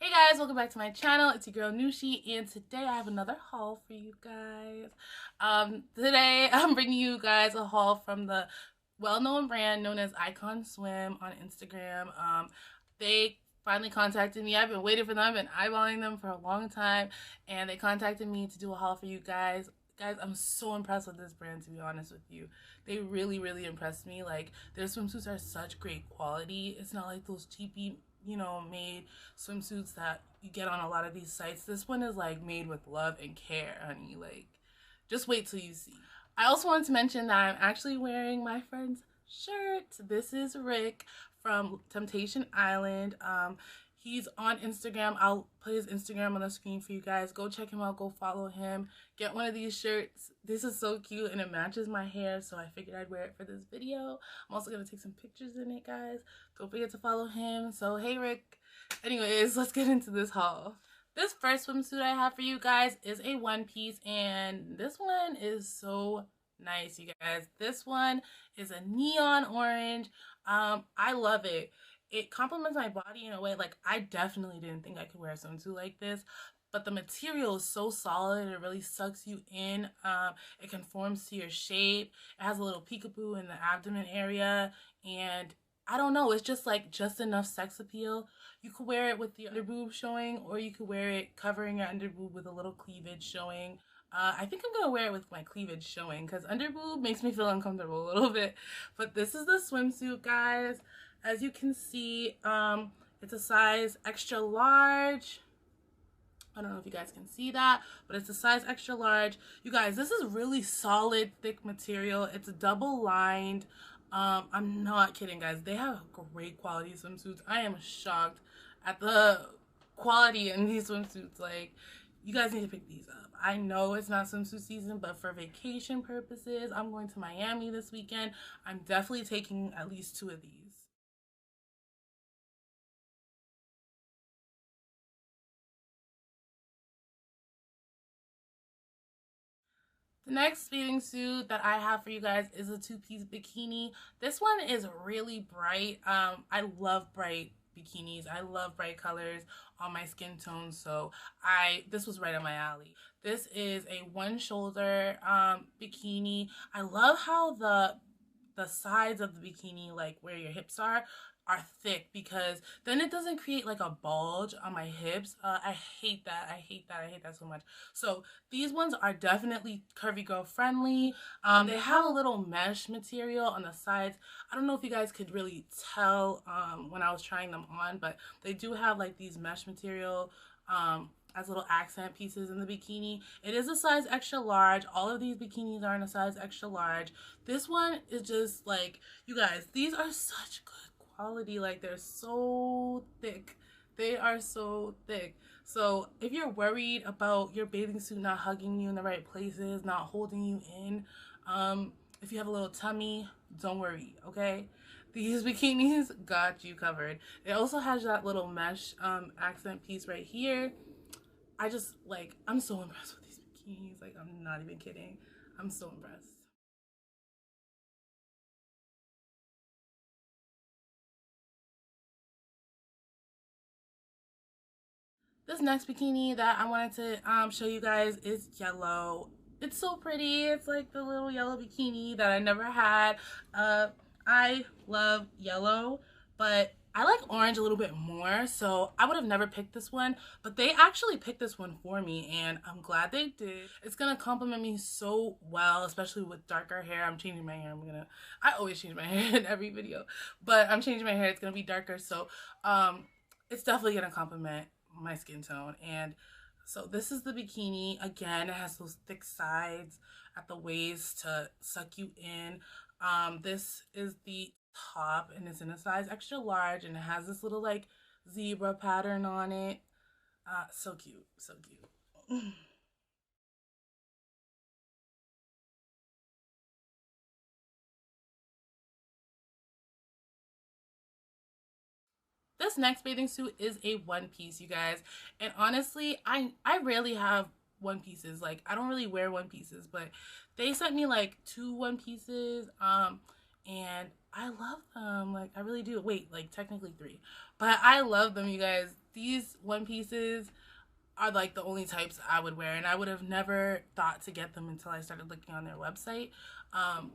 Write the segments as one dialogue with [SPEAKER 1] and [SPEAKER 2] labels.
[SPEAKER 1] Hey guys, welcome back to my channel. It's your girl Nushi, and today I have another haul for you guys. Today I'm bringing you guys a haul from the well-known brand known as Icon Swim on Instagram. They finally contacted me. I've been waiting for them. I've been eyeballing them for a long time, and they contacted me to do a haul for you guys. Guys, I'm so impressed with this brand, to be honest with you. They really impressed me. Like, their swimsuits are such great quality. It's not like those cheapy, made swimsuits that you get on a lot of these sites. This one is like made with love and care, honey. Like, just wait till you see. I also wanted to mention that I'm actually wearing my friend's shirt. This is Rick from Temptation Island. He's on Instagram. I'll put his Instagram on the screen for you guys. Go check him out. Go follow him. Get one of these shirts. This is so cute and it matches my hair, so I figured I'd wear it for this video. I'm also going to take some pictures in it, guys. Don't forget to follow him. So, hey, Rick. Anyways, let's get into this haul. This first swimsuit I have for you guys is a one piece, and this one is so nice, you guys. This one is a neon orange. I love it. It complements my body in a way, like, I definitely didn't think I could wear a swimsuit like this, but the material is so solid. It really sucks you in. It conforms to your shape. It has a little peekaboo in the abdomen area, and I don't know, it's just like just enough sex appeal. You could wear it with the underboob showing, or you could wear it covering your underboob with a little cleavage showing. I think I'm gonna wear it with my cleavage showing because underboob makes me feel uncomfortable a little bit. But this is the swimsuit, guys. As you can see, it's a size extra large. I don't know if you guys can see that, but it's a size extra large. You guys, this is really solid, thick material. It's double lined. I'm not kidding, guys. They have great quality swimsuits. I am shocked at the quality in these swimsuits. Like, you guys need to pick these up. I know it's not swimsuit season, but for vacation purposes, I'm going to Miami this weekend. I'm definitely taking at least 2 of these. The next bathing suit that I have for you guys is a 2-piece bikini. This one is really bright. I love bright bikinis. I love bright colors on my skin tone, so this was right up my alley. This is a one shoulder bikini. I love how the sides of the bikini, like where your hips are thick, because then it doesn't create like a bulge on my hips. I hate that. I hate that so much. So these ones are definitely curvy girl friendly. They have a little mesh material on the sides. I don't know if you guys could really tell when I was trying them on, but they do have like these mesh material as little accent pieces in the bikini. It is a size extra large. All of these bikinis are in a size extra large. This one is just like, you guys, these are such good quality. Like, they're so thick. They are so thick. So if you're worried about your bathing suit not hugging you in the right places, not holding you in, if you have a little tummy, don't worry, okay? These bikinis got you covered. It also has that little mesh accent piece right here. I'm so impressed with these bikinis. Like, I'm not even kidding. I'm so impressed. This next bikini that I wanted to show you guys is yellow. It's so pretty. It's like the little yellow bikini that I never had. I love yellow, but I like orange a little bit more, so I would have never picked this one, but they actually picked this one for me, and I'm glad they did. It's gonna complement me so well, especially with darker hair. I'm changing my hair. I always change my hair in every video, but I'm changing my hair. It's gonna be darker, so it's definitely gonna complement my skin tone. And so this is the bikini. Again, it has those thick sides at the waist to suck you in. This is the top, and it's in a size extra large, and it has this little like zebra pattern on it. So cute, so cute. This next bathing suit is a one piece, you guys. And honestly, I rarely have one pieces. Like, I don't really wear one pieces, but they sent me like 2 one pieces. And I love them. Like, I really do. Wait, like, technically 3. But I love them, you guys. These one pieces are like the only types I would wear, and I would have never thought to get them until I started looking on their website. Um,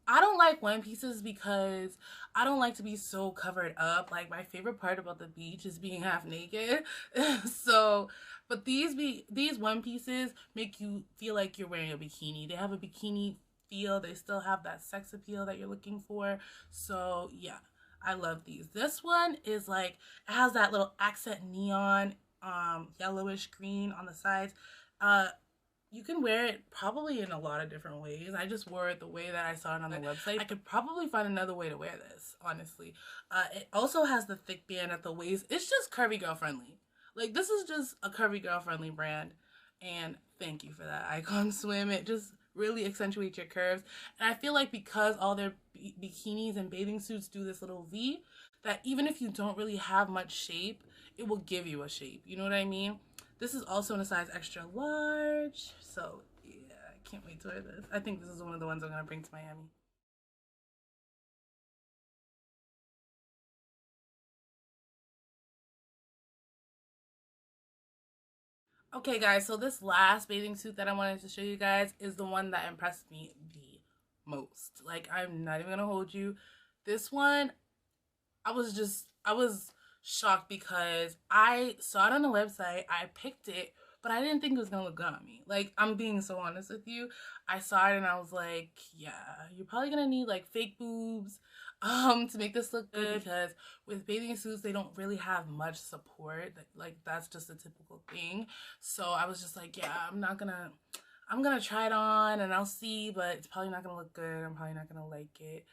[SPEAKER 1] I don't like one pieces because I don't like to be so covered up. Like, my favorite part about the beach is being half naked. So, but these one pieces make you feel like you're wearing a bikini. They have a bikini feel. They still have that sex appeal that you're looking for. So, yeah. I love these. This one is like, it has that little accent neon yellowish green on the sides. You can wear it probably in a lot of different ways. I just wore it the way that I saw it on the website. I could probably find another way to wear this, honestly. It also has the thick band at the waist. It's just curvy girl friendly. Like, this is just a curvy girl friendly brand. And thank you for that, Icon Swim. It just really accentuates your curves. And I feel like because all their bikinis and bathing suits do this little V, that even if you don't really have much shape, it will give you a shape. You know what I mean? This is also in a size extra large. So, yeah, I can't wait to wear this. I think this is one of the ones I'm going to bring to Miami. Okay, guys, so this last bathing suit that I wanted to show you guys is the one that impressed me the most. Like, I'm not even going to hold you. This one, I was shocked because I saw it on the website, I picked it, but I didn't think it was gonna look good on me. Like, I'm being so honest with you. I saw it and I was like, yeah, you're probably gonna need like fake boobs to make this look good, because with bathing suits they don't really have much support. Like, that's just a typical thing. So I was just like, yeah, I'm gonna try it on and I'll see, but it's probably not gonna look good. I'm probably not gonna like it.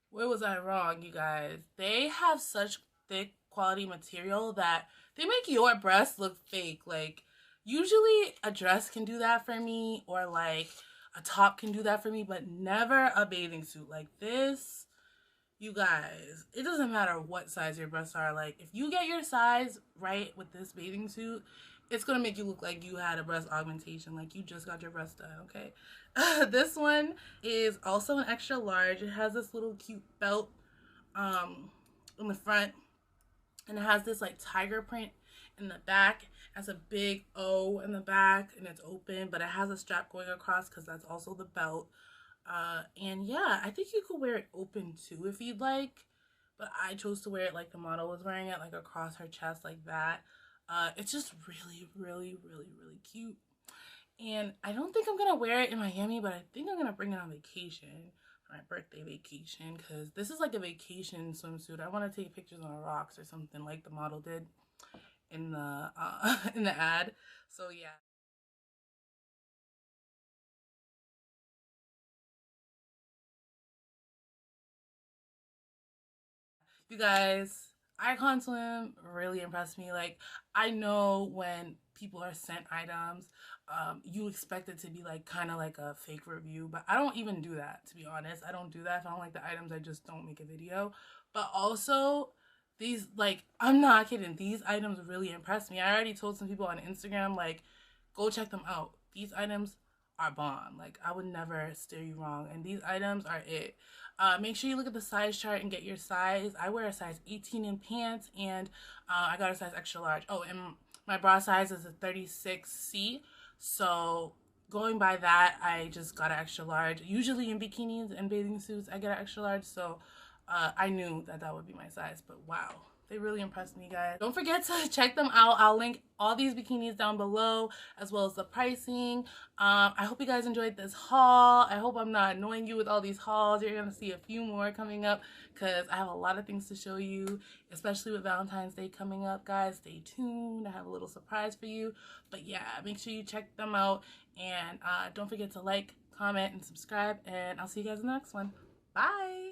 [SPEAKER 1] Where was I wrong, you guys? They have such thick quality material that they make your breasts look fake. Like, usually a dress can do that for me, or like a top can do that for me, but never a bathing suit. Like this, you guys, it doesn't matter what size your breasts are. Like, if you get your size right with this bathing suit, it's gonna make you look like you had a breast augmentation, like you just got your breast done, okay? This one is also an extra large. It has this little cute belt in the front, and it has this like tiger print in the back. It has a big O in the back, and it's open, but it has a strap going across because that's also the belt. And yeah, I think you could wear it open too if you'd like, but I chose to wear it like the model was wearing it, like across her chest like that. It's just really, really, really, really cute. And I don't think I'm gonna wear it in Miami, but I think I'm gonna bring it on vacation, for my birthday vacation, because this is like a vacation swimsuit. I want to take pictures on the rocks or something like the model did in the in the ad. So yeah. You guys, Icon Swim really impressed me. Like, I know when people are sent items, you expect it to be like kind of like a fake review, but I don't even do that, to be honest. I don't do that. If I don't like the items, I just don't make a video. But also, these, like, I'm not kidding, these items really impressed me. I already told some people on Instagram, like, go check them out. These items are bomb. Like, I would never steer you wrong, and these items are it. Make sure you look at the size chart and get your size. I wear a size 18 in pants, and I got a size extra large. Oh, and my bra size is a 36C. So going by that, I just got an extra large. Usually in bikinis and bathing suits, I get an extra large. So I knew that that would be my size, but wow. They really impressed me, guys. Don't forget to check them out. I'll link all these bikinis down below, as well as the pricing. I hope you guys enjoyed this haul. I hope I'm not annoying you with all these hauls. You're going to see a few more coming up because I have a lot of things to show you, especially with Valentine's Day coming up, guys. Stay tuned. I have a little surprise for you. But yeah, make sure you check them out. And don't forget to like, comment, and subscribe. And I'll see you guys in the next one. Bye.